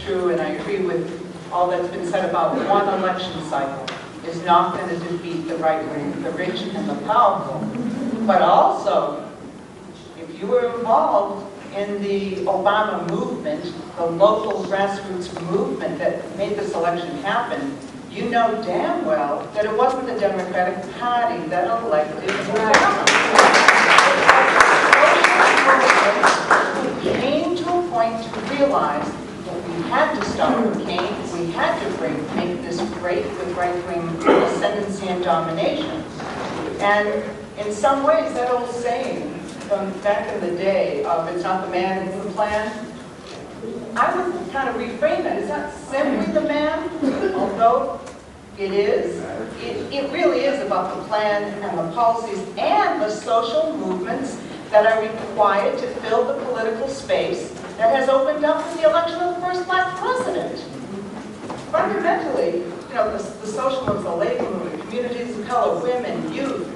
true, and I agree with all that's been said about one election cycle is not going to defeat the right wing, the rich and the powerful. But also, if you were involved in the Obama movement, the local grassroots movement that made this election happen, you know damn well that it wasn't the Democratic Party that elected Obama. We came to a point to realize that we had to start with Kane, we had to make this break with right-wing ascendancy and domination. And in some ways, that old saying from back in the day of it's not the man, it's the plan, I would kind of reframe that. It's not simply the man, although it is. It really is about the plan and the policies and the social movements that are required to fill the political space that has opened up with the election of the first black president. Fundamentally, you know, the social movements, the labor movement, communities of color, women, youth,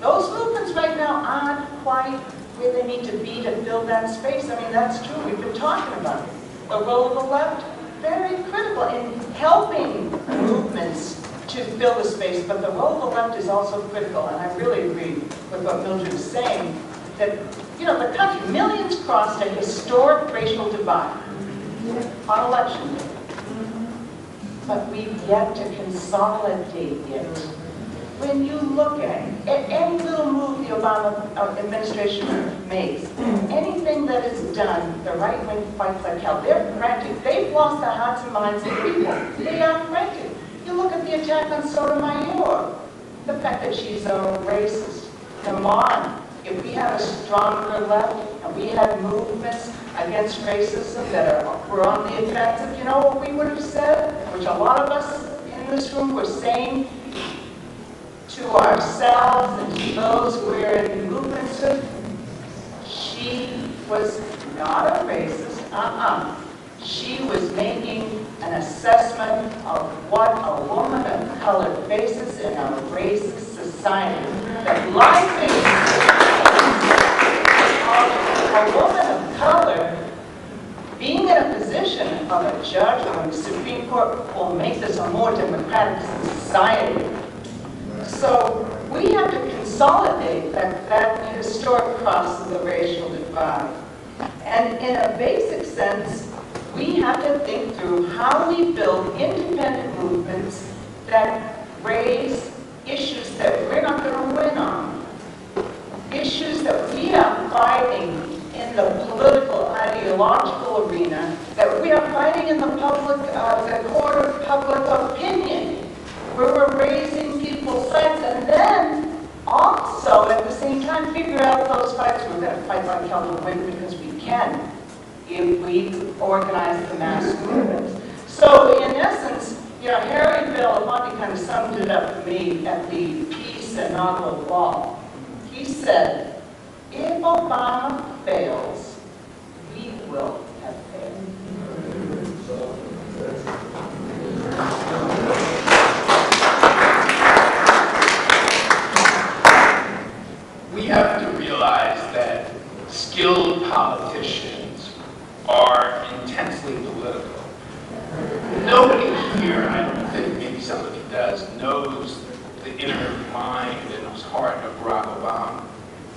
those movements right now aren't quite where they need to be to fill that space. I mean, that's true. We've been talking about it. The role of the left, very critical in helping movements to fill the space, but the role of the left is also critical, and I really agree with what Mildred is saying, that, you know, the country, millions crossed a historic racial divide on election day, but we've yet to consolidate it. When you look at any little move the Obama administration makes, anything that is done, the right wing fights like hell. They're frantic. They've lost the hearts and minds of people. They are frantic. You look at the attack on Sotomayor, the fact that she's a racist. Come on. If we had a stronger left and we had movements against racism that were on the offensive, you know what we would have said, which a lot of us in this room were saying to ourselves and to those who were in movements with, she was not a racist. She was making an assessment of what a woman of color faces in a racist society. That life is a woman of color being in a position of a judge on the Supreme Court will make this a more democratic society. So we have to consolidate that historic cross of the racial divide. And in a basic sense, we have to think through how we build independent movements that raise issues that we're not going to win on. Issues that we are fighting in the political, ideological arena, that we are fighting in the public, the court of public opinion, where we're raising people's fights, and then also at the same time figure out those fights. We're going to fight like hell to win because we can if we organize the mass movements. So in essence, you know, Harry Belafonte kind of summed it up for me at the Peace and Novel Law. He said, if Obama fails, we will have failed. We have to realize that skilled politicians are intensely political. Nobody here, I don't think, maybe somebody does, knows the inner mind and heart of Barack Obama.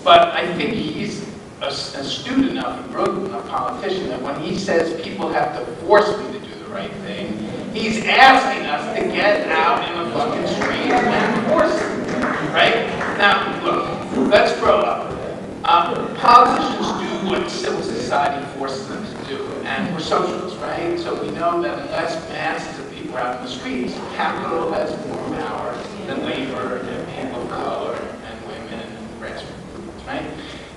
But I think he's astute enough and brilliant enough politician that when he says people have to force me to do the right thing, he's asking us to get out in the fucking street and force it, right? Now, look, let's grow up. Politicians do what civil society forces them to do, and we're socialists, right? So we know that unless masses of people are out in the streets, capital has more power than labor and people of color and women and grassroots, right?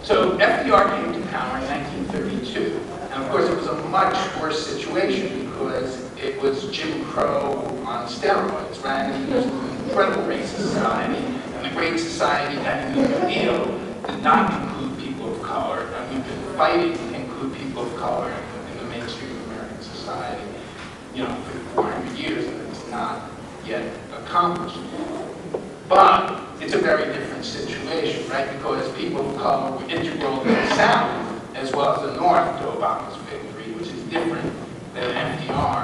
So FDR came to power in 1932, and of course it was a much worse situation because it was Jim Crow on steroids, right? It was an incredible racist society, and the Great Society that in the New Deal did not include people of color, and we've been fighting to include people of color in the mainstream of American society, you know, for 400 years, and it's not yet accomplished. But it's a very different situation, right? Because people of color were integral in the South as well as the North to Obama's victory, which is different than FDR.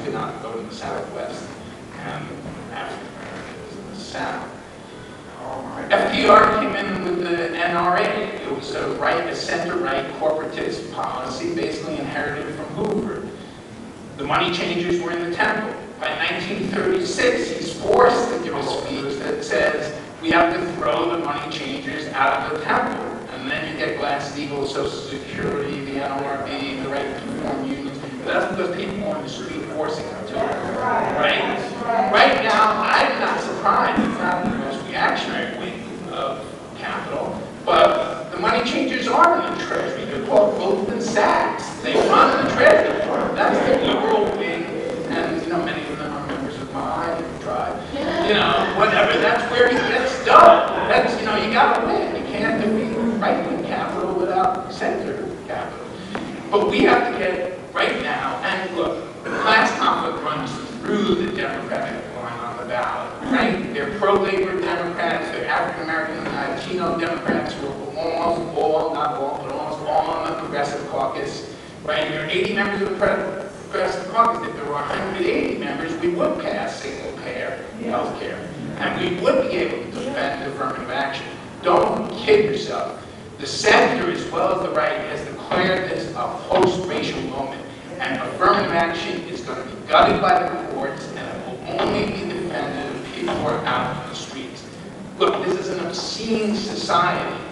could not go to the Southwest, and African Americans in the South. FDR came in with the NRA. It was a center-right corporatist policy, basically inherited from Hoover. The money changers were in the temple. By 1936, he's forced to give a speech that says, we have to throw the money changers out of the temple. And then you get Glass-Steagall, Social Security, the NLRB, the right to form unions. But that's because people on the street forcing them to. Right now, I'm not surprised. It's not the most reactionary wing of capital, but the money changers are in the Treasury. They're called Goldman Sachs. They run the Treasury. That's the liberal wing, and many of them are members of my tribe. Whatever. That's where it gets done. That's you gotta win. You can't defeat right-wing capital without center capital. But we have to get right now. And look, the class conflict runs through the Democratic line on the ballot. Right? They're pro-labor Democrats. They're African-American and Latino Democrats who are almost all, not all, but almost all on the Progressive Caucus. Right? There are 80 members of the Progressive Caucus. If there were 180 members, we would pass single-payer health care. And we would be able to defend affirmative action. Don't kid yourself. The center, as well as the right, has declared this a post-racial moment. And affirmative action is going to be gutted by the courts, and it will only be defended if people are out in the streets. Look, this is an obscene society.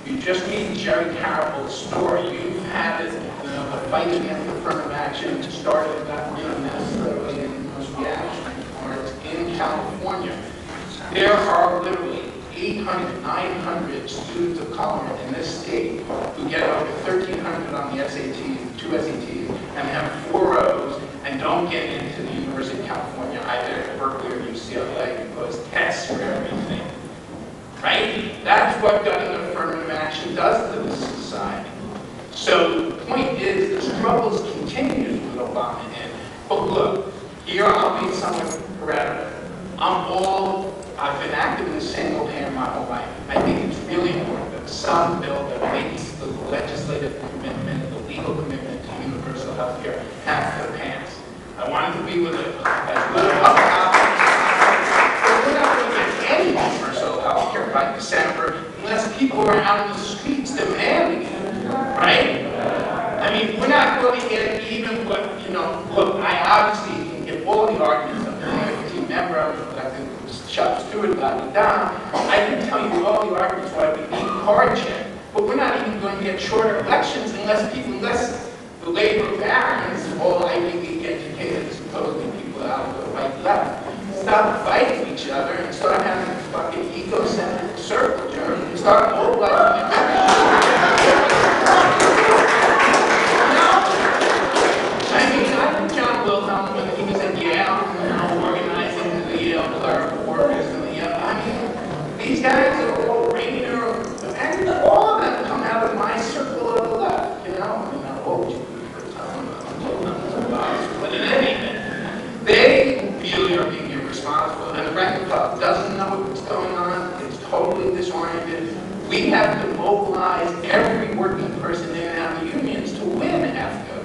You just read Jerry Carable's story. You've had it, the fight against affirmative action started not necessarily in the most reactionary parts in California. There are literally 800, 900 students of color in this state who get over 1,300 on the SATs, 2 SATs, and have 4 O's and don't get into the University of California, either at Berkeley or UCLA, because tests for everything. Right? That's what gutting affirmative action does to this society. So the point is, the struggles continue with Obama in. But look, here I'll be somewhat heretical. I've been active in single payer my whole life. I think it's really important that some bill that makes the legislative commitment, the legal commitment to universal health care has to pass. I wanted to be with as good a public option. But we're not going to get any universal health care by December unless people are out in the streets demanding it, right? I mean, we're not going to get even what, look, I obviously can give all the arguments of the team member, I think Chuck Stewart got me down. I can tell you all the arguments why we need card check, but we're not even going to get shorter elections unless the labor barons, all Ivy League educated, supposedly people out of the right left, stop fighting each other and start having a fucking egocentric circle jerk and start mobilizing the I think John Wilhelm, when he was at Yale, organizing the Yale clerical workers and the these guys are all Rainer, and all of them come out of my circle of the left, but in any event, they really are being irresponsible, and the rank club doesn't know what's going on. It's totally disoriented. We have to mobilize every working person in and out of the unions to win AFCA.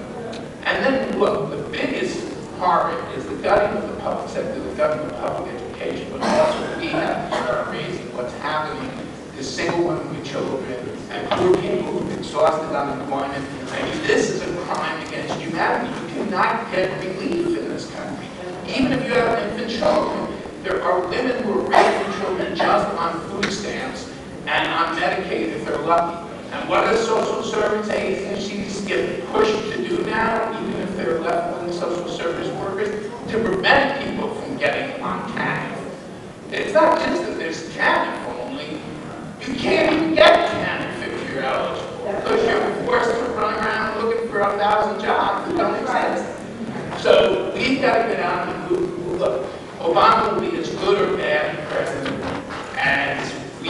And then, look, the biggest horror is the gutting of the public sector, the gutting of public education, but also we have to start raising what's happening to single women with children and poor people who've exhausted unemployment. I mean, this is a crime against humanity. You cannot get relief in this country. Even if you have infant children, there are women who are raising children just on food stamps and on Medicaid if they're lucky. And what do social service agencies get pushed to do now, even if they're left-wing social service workers, to prevent people from getting on TANF? It's not just that there's TANF only. You can't even get TANF if you're eligible, because you're forced to run around looking for 1,000 jobs that don't exist. So we've got to get out and move. Look, Obama will be as good or bad a president as we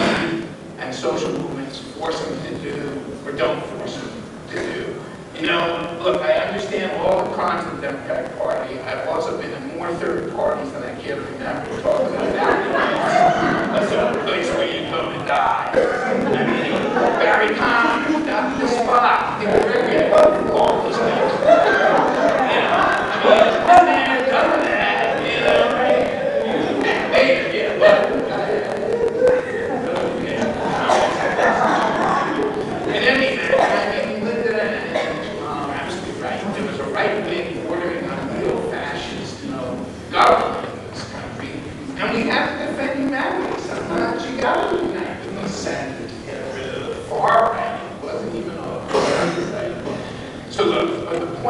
and social movements force him to do or don't force him to do. Look, I understand all the crimes of the Democratic Party. I've also been in more third parties than I care to remember talking about that. That's a place where you go to die. I mean, Barry Conn, got the spot. They were very good for all those things. I mean,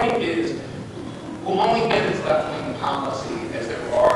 point is, we'll only get as left-wing policy as there are